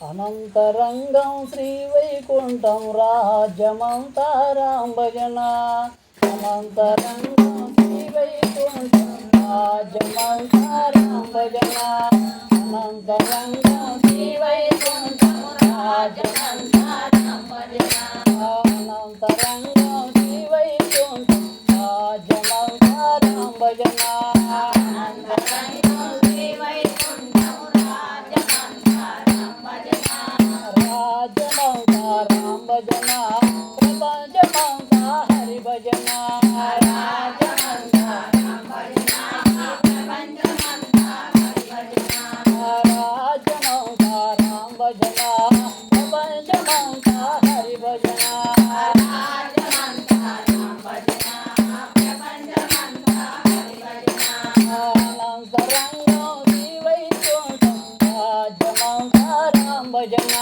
అనంతరంగం శ్రీవైకుంఠం రాజ్యమంతారాం భజన. అనంతరంగం శ్రీవైకుంఠం రాజ్యమంతారాం భజన. అనంతరంగం శ్రీవైకుంఠం రాజ్యమంతారాం భజన. అనంతరంగం శ్రీవైకుంఠం రాజ్యమంతారాం భజన. రాజమంతారాం భజన ప్రపంచమంతా హరి భజన. రాజమంతారాం భజన ప్రపంచమంతా హరి భజన. రాజమంతారాం భజన ప్రపంచమంతా హరి భజన. రాజమంతారాం భజన ప్రపంచమంతా హరి భజన. అనంతరంగం శ్రీవైకుంఠం రాజమంతారాం భజన.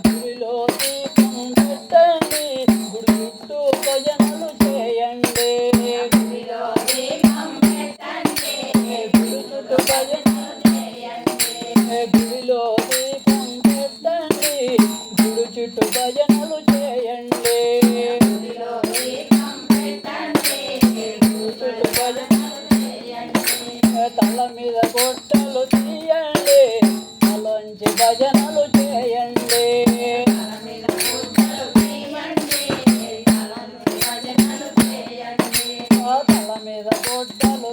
గుడిలో దీపం పెట్టండి, గుడి చుట్టూ భజనలు చేయండి. గుడిలో దీపం పెట్టండి, గుడి చుట్టూ భజనలు చేయండి. గుడిలో దీపం పెట్టండి, గుడి చుట్టూ భజనలు చేయండి. గుడిలో దీపం పెట్టండి, గుడి చుట్టూ భజనలు చేయండి. తల మీద గొట్టలు తీయండి, తలంచి భజనలు చేయండి. తల మీద గొట్టలు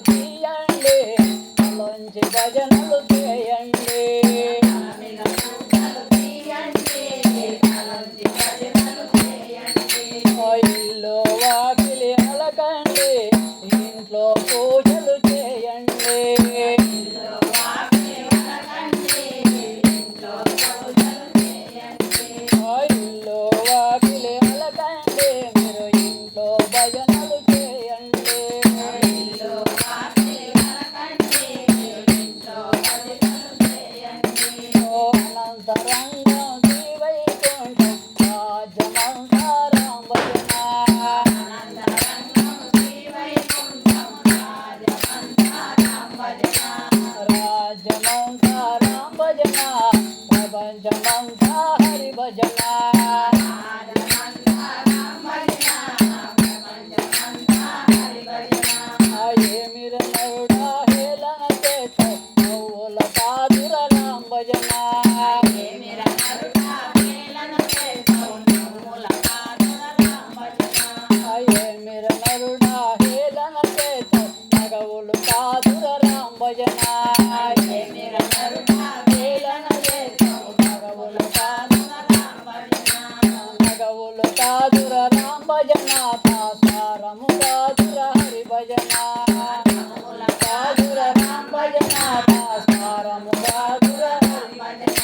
తీయండి, తలంచి భజనలు చేయండి. ఇల్లు వాకిలి అలకండి, ఇంట్లో పూజలు చేయండి. ఇల్లు వాకిలి అలకండి, మీరు ఇంట్లో భజనలు చేయండి. అనంతరంగం శ్రీవైకుంఠం రాజమంతారాం భజన. రాజమంతారాం భజన ప్రపంచమంతా హరి భజన. ఏమిర నరుడా హేళన చేస్తావు, నవ్వుల కాదుర రాం భజన. ఏమిర నరుడా హేళన చేస్తావు, నవ్వుల కాదుర రాం భజన. ఏమిర నరుడా హేళన చేస్తావు, నగవులు కాదుర రాం భజన. ఏమిర నరుడా హేళన చేస్తావు, నగవులు కాదుర రాం భజన. నగవులు కాదుర రాం భజన, తాసారము కాదుర హరి భజన. కాదుర రాం భజన, తాసారము కాదుర హరి భజన.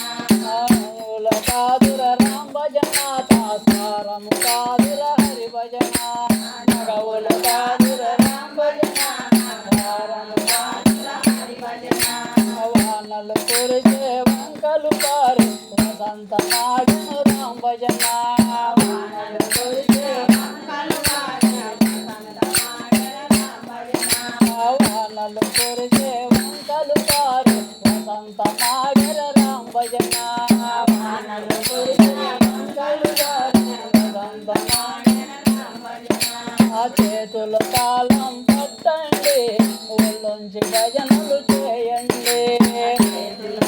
కాదుర రాం భజన, తాసారము కాదుర హరి భజన. నగవుల కాదుర రాం భజన, తాసారము కాదుర హరి భజన. వానలు కురిసే వంకలు పారు వసంతమాగను రాం భజన. వానలు కురిసే వంకలు పారు వసంతమాగను రాం భజన. వానలు కురిసే వంకలు పారు వసంతమాగర రాం భజన. వానలు కురిసే వంకలు పారు వసంతమాగర రాం భజన. చేతుల తాళం పట్టండి, ఒళ్ళొంచి భజనలు చేయండి. చేతుల